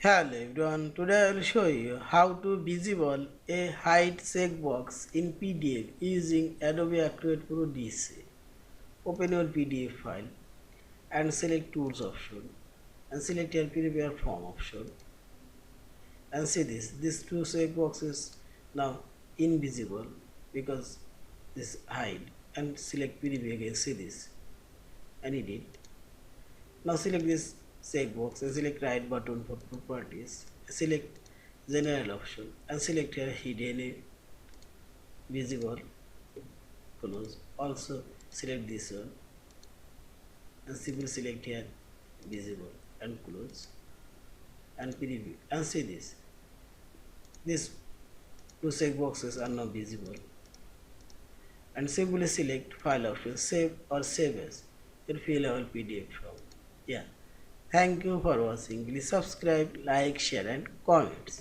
Hello everyone, today I will show you how to visible a hide checkbox in PDF using Adobe Acrobat Pro DC. Open your PDF file and select Tools option and select your Prepare Form option and see this two checkbox is now invisible because this hide and select preview again, see this and edit. Now select this checkbox and select right button for properties. Select general option and select here hidden visible close. Also select this one and simply select here visible and close and preview and see this. These two checkboxes are now visible and simply select file option, save or save as your fileable PDF form. Yeah. Thank you for watching. Please subscribe, like, share and comments.